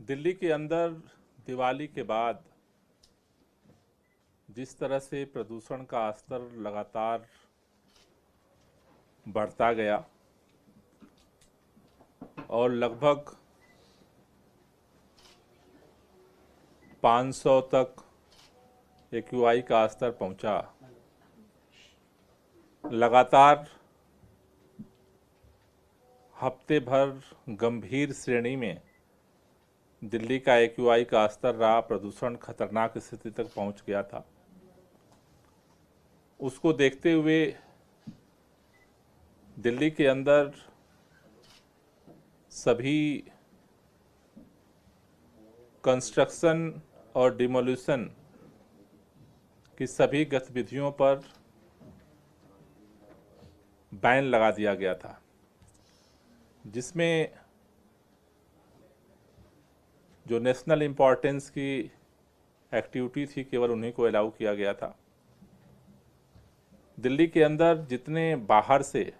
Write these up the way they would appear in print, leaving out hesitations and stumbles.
दिल्ली के अंदर दिवाली के बाद जिस तरह से प्रदूषण का स्तर लगातार बढ़ता गया और लगभग 500 तक एक्यूआई का स्तर पहुंचा। लगातार हफ्ते भर गंभीर श्रेणी में दिल्ली का एक्यूआई का स्तर रहा, प्रदूषण खतरनाक स्थिति तक पहुंच गया था। उसको देखते हुए दिल्ली के अंदर सभी कंस्ट्रक्शन और डिमोलिशन की सभी गतिविधियों पर बैन लगा दिया गया था, जिसमें जो नेशनल इम्पॉर्टेंस की एक्टिविटी थी केवल उन्हीं को अलाउ किया गया था। दिल्ली के अंदर जितने बाहर से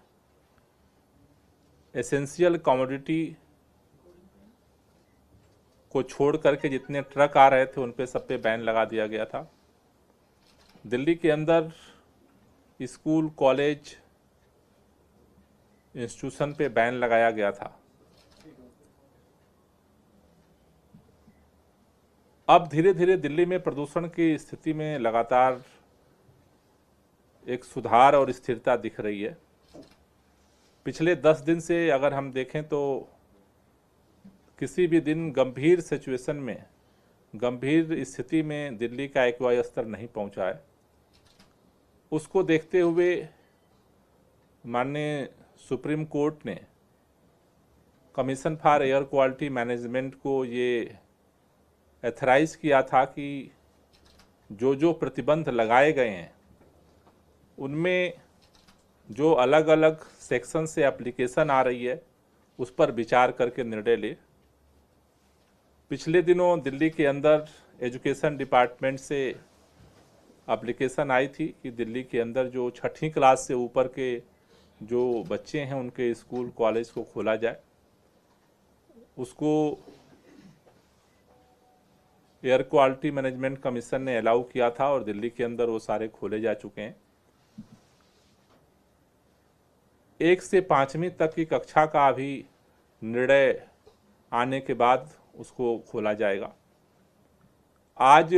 एसेंशियल कमोडिटी को छोड़ करके जितने ट्रक आ रहे थे उन पे सब पे बैन लगा दिया गया था। दिल्ली के अंदर स्कूल, कॉलेज, इंस्टीट्यूशन पे बैन लगाया गया था। अब धीरे धीरे दिल्ली में प्रदूषण की स्थिति में लगातार एक सुधार और स्थिरता दिख रही है। पिछले 10 दिन से अगर हम देखें तो किसी भी दिन गंभीर सिचुएशन में, गंभीर स्थिति में दिल्ली का एक्यूआई स्तर नहीं पहुंचा है। उसको देखते हुए माननीय सुप्रीम कोर्ट ने commission for air quality management को ये एथराइज किया था कि जो जो प्रतिबंध लगाए गए हैं उनमें जो अलग अलग सेक्शन से एप्लीकेशन आ रही है उस पर विचार करके निर्णय ले। पिछले दिनों दिल्ली के अंदर एजुकेशन डिपार्टमेंट से एप्लीकेशन आई थी कि दिल्ली के अंदर जो 6ठी क्लास से ऊपर के जो बच्चे हैं उनके स्कूल, कॉलेज को खोला जाए। उसको एयर क्वालिटी मैनेजमेंट कमीशन ने अलाउ किया था और दिल्ली के अंदर वो सारे खोले जा चुके हैं। 1 से 5वीं तक की कक्षा का भी निर्णय आने के बाद उसको खोला जाएगा। आज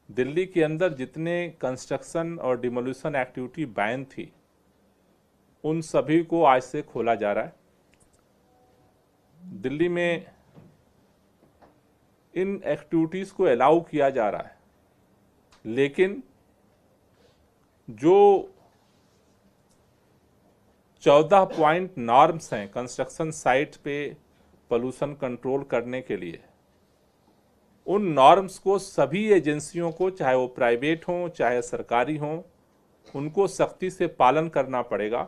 दिल्ली के अंदर जितने कंस्ट्रक्शन और डिमोलिशन एक्टिविटी बैन थी उन सभी को आज से खोला जा रहा है। दिल्ली में इन एक्टिविटीज को अलाउ किया जा रहा है, लेकिन जो 14 पॉइंट नॉर्म्स हैं कंस्ट्रक्शन साइट पे पोल्यूशन कंट्रोल करने के लिए, उन नॉर्म्स को सभी एजेंसियों को, चाहे वो प्राइवेट हों चाहे सरकारी हों, उनको सख्ती से पालन करना पड़ेगा।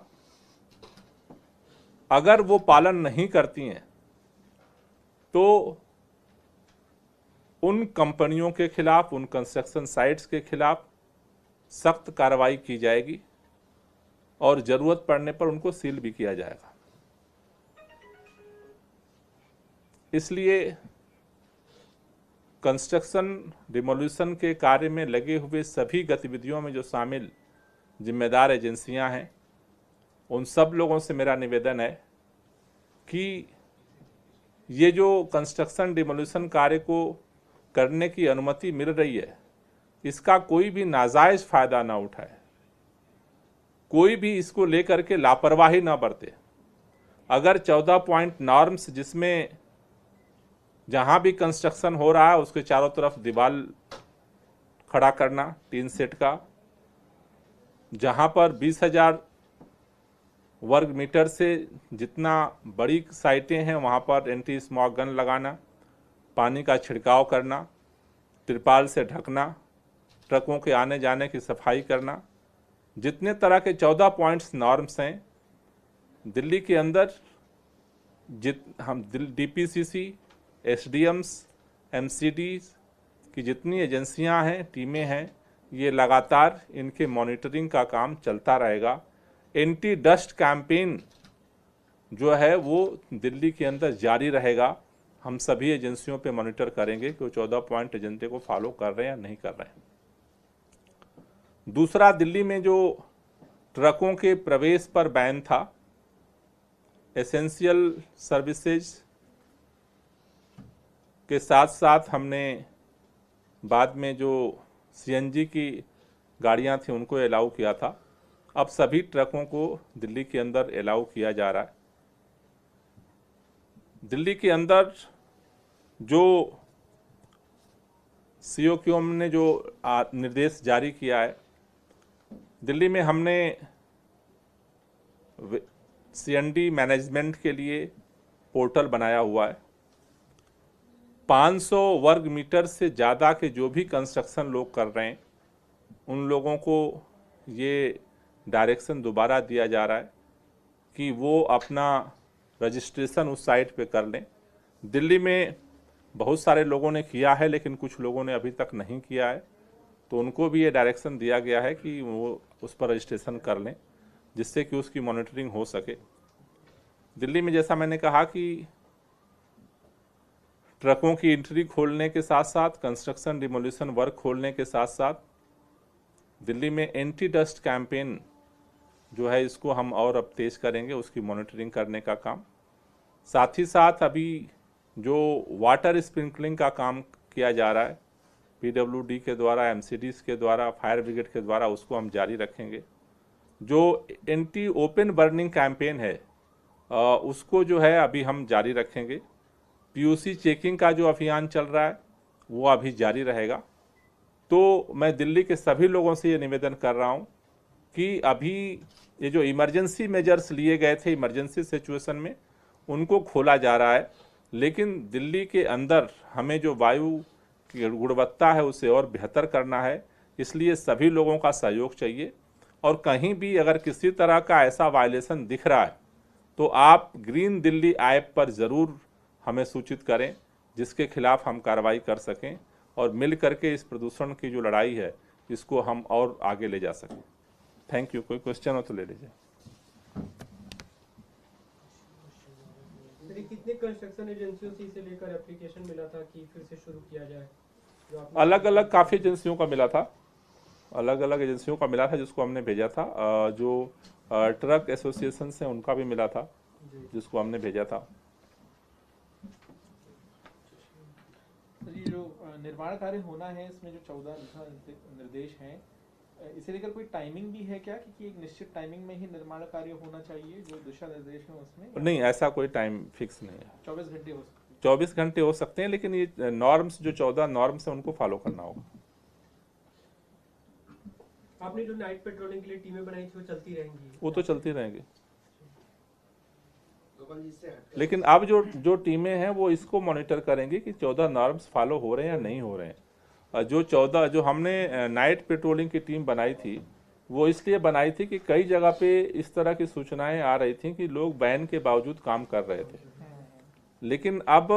अगर वो पालन नहीं करती हैं तो उन कंपनियों के खिलाफ, उन कंस्ट्रक्शन साइट्स के खिलाफ सख्त कार्रवाई की जाएगी और जरूरत पड़ने पर उनको सील भी किया जाएगा। इसलिए कंस्ट्रक्शन डिमोलिशन के कार्य में लगे हुए सभी गतिविधियों में जो शामिल जिम्मेदार एजेंसियां हैं, उन सब लोगों से मेरा निवेदन है कि ये जो कंस्ट्रक्शन डिमोलिशन कार्य को करने की अनुमति मिल रही है, इसका कोई भी नाजायज फायदा ना उठाए, कोई भी इसको लेकर के लापरवाही ना बरते। अगर 14 पॉइंट नॉर्म्स, जिसमें जहां भी कंस्ट्रक्शन हो रहा है उसके चारों तरफ दीवार खड़ा करना 3 सेट का, जहां पर 20,000 वर्ग मीटर से जितना बड़ी साइटें हैं वहां पर एंटी स्मॉग गन लगाना, पानी का छिड़काव करना, तिरपाल से ढकना, ट्रकों के आने जाने की सफाई करना, जितने तरह के 14 पॉइंट्स नॉर्म्स हैं दिल्ली के अंदर, हम डीपीसीसी, एसडीएम्स, एमसीडी की जितनी एजेंसियां हैं, टीमें हैं, ये लगातार इनके मॉनिटरिंग का काम चलता रहेगा। एंटी डस्ट कैंपेन जो है वो दिल्ली के अंदर जारी रहेगा हम सभी एजेंसियों पे मॉनिटर करेंगे कि वो 14 पॉइंट एजेंडे को फॉलो कर रहे हैं या नहीं कर रहे हैं। दूसरा, दिल्ली में जो ट्रकों के प्रवेश पर बैन था, एसेंशियल सर्विसेज के साथ साथ हमने बाद में जो सीएनजी की गाड़ियां थी उनको अलाउ किया था। अब सभी ट्रकों को दिल्ली के अंदर अलाउ किया जा रहा है। दिल्ली के अंदर जो सीओक्यूएम ने जो निर्देश जारी किया है, दिल्ली में हमने सीएनडी मैनेजमेंट के लिए पोर्टल बनाया हुआ है। 500 वर्ग मीटर से ज़्यादा के जो भी कंस्ट्रक्शन लोग कर रहे हैं उन लोगों को ये डायरेक्शन दोबारा दिया जा रहा है कि वो अपना रजिस्ट्रेशन उस साइट पे कर लें। दिल्ली में बहुत सारे लोगों ने किया है लेकिन कुछ लोगों ने अभी तक नहीं किया है, तो उनको भी ये डायरेक्शन दिया गया है कि वो उस पर रजिस्ट्रेशन कर लें जिससे कि उसकी मॉनिटरिंग हो सके। दिल्ली में जैसा मैंने कहा कि ट्रकों की एंट्री खोलने के साथ साथ, कंस्ट्रक्शन डिमोलिशन वर्क खोलने के साथ साथ दिल्ली में एंटी डस्ट कैंपेन जो है इसको हम और अब तेज करेंगे, उसकी मॉनिटरिंग करने का काम। साथ ही साथ अभी जो वाटर स्प्रिंकलिंग का काम किया जा रहा है पीडब्ल्यूडी के द्वारा, एमसीडीज के द्वारा, फायर ब्रिगेड के द्वारा, उसको हम जारी रखेंगे। जो एंटी ओपन बर्निंग कैंपेन है उसको जो है अभी हम जारी रखेंगे। पीयूसी चेकिंग का जो अभियान चल रहा है वो अभी जारी रहेगा। तो मैं दिल्ली के सभी लोगों से ये निवेदन कर रहा हूँ कि अभी ये जो इमरजेंसी मेजर्स लिए गए थे इमरजेंसी सिचुएशन में, उनको खोला जा रहा है, लेकिन दिल्ली के अंदर हमें जो वायु की गुणवत्ता है उसे और बेहतर करना है। इसलिए सभी लोगों का सहयोग चाहिए और कहीं भी अगर किसी तरह का ऐसा वायलेशन दिख रहा है तो आप ग्रीन दिल्ली ऐप पर ज़रूर हमें सूचित करें जिसके खिलाफ हम कार्रवाई कर सकें और मिल करके इस प्रदूषण की जो लड़ाई है इसको हम और आगे ले जा सकें। Thank you. कोई क्वेश्चन हो तो ले लीजिए। कितने कंस्ट्रक्शन एजेंसियों से इसे लेकर एप्लीकेशन मिला था कि फिर से शुरू किया जाए? अलग अलग काफ़ी एजेंसियों का मिला था, अलग अलग एजेंसियों का मिला था जिसको हमने भेजा था। जो ट्रक एसोसिएशन से उनका भी मिला था जिसको हमने भेजा था। ये जो निर्माण कार्य होना है इसमें जो 14 दिशा निर्देश हैं, इसे लेकर कोई टाइमिंग भी है क्या कि एक निश्चित टाइमिंग में ही निर्माण कार्य होना चाहिए जो दिशा निर्देश है उसमें? नहीं, ऐसा कोई टाइम फिक्स नहीं है। 24 घंटे हो सकते हैं? 24 घंटे हो सकते हैं, लेकिन ये नॉर्म्स जो 14 नॉर्म्स है उनको फॉलो करना होगा। आपने जो नाइट पेट्रोलिंग के लिए टीमें बनाई थी वो चलती रहेंगी? वो तो चलती रहेंगी, लेकिन अब जो टीमें हैं वो इसको मॉनिटर करेंगी कि 14 नॉर्म्स फॉलो हो रहे हैं या नहीं हो रहे हैं। जो हमने नाइट पेट्रोलिंग की टीम बनाई थी वो इसलिए बनाई थी कि कई जगह पे इस तरह की सूचनाएं आ रही थी कि लोग बैन के बावजूद काम कर रहे थे, लेकिन अब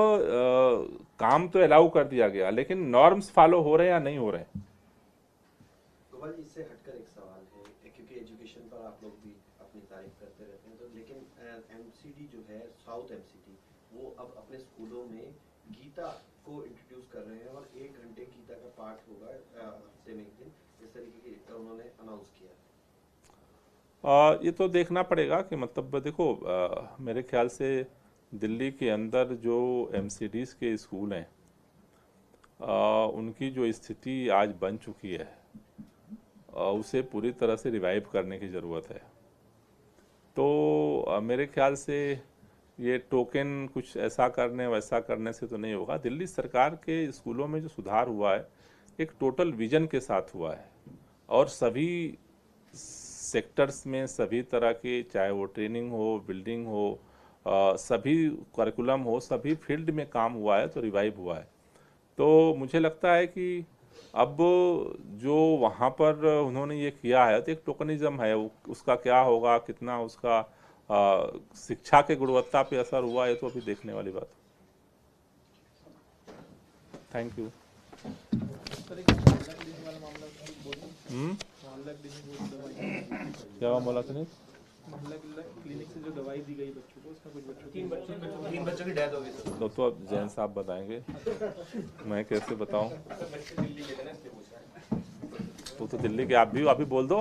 काम तो अलाउ कर दिया गया, लेकिन नॉर्म्स फॉलो हो रहे हैं या नहीं हो रहे हैं। गोपाल जी, इससे हटकर एक सवाल है, क्योंकि एजुकेशन पर आप लोग भी अपनी तारीफ करते रहते हैं, तो लेकिन एमसीडी जो है, साउथ एमसीडी, वो अब अपने स्कूलों में गीता को इंट्रोड्यूस कर रहे हैं और 1 घंटे गीता का पाठ होगा हफ्ते में एक दिन, इस तरीके की उन्होंने अनाउंस किया। ये तो देखना पड़ेगा कि मतलब देखो, मेरे ख्याल से दिल्ली के अंदर जो एमसीडीज़ के स्कूल हैं उनकी जो स्थिति आज बन चुकी है उसे पूरी तरह से रिवाइव करने की ज़रूरत है। तो मेरे ख्याल से ये टोकन कुछ ऐसा करने वैसा करने से तो नहीं होगा। दिल्ली सरकार के स्कूलों में जो सुधार हुआ है एक टोटल विजन के साथ हुआ है और सभी सेक्टर्स में सभी तरह के, चाहे वो ट्रेनिंग हो, बिल्डिंग हो, सभी करिकुलम हो, सभी फील्ड में काम हुआ है, तो रिवाइव हुआ है। तो मुझे लगता है कि अब जो वहाँ पर उन्होंने ये किया है तो एक टोकनिज्म है, उसका क्या होगा, कितना उसका शिक्षा के गुणवत्ता पे असर हुआ है, तो अभी देखने वाली बात। Thank you. क्या बोला सुनील? मोहल्ला क्लिनिक से जो दवाई दी गई बच्चों को, उसमें कुछ बच्चों तीन बच्चों की डेथ हो गई सर। तो अब जैन साहब बताएंगे, मैं कैसे बताऊं? बच्चे दिल्ली के थे ना, इसलिए पूछ रहा है। तो दिल्ली के आप भी बोल दो।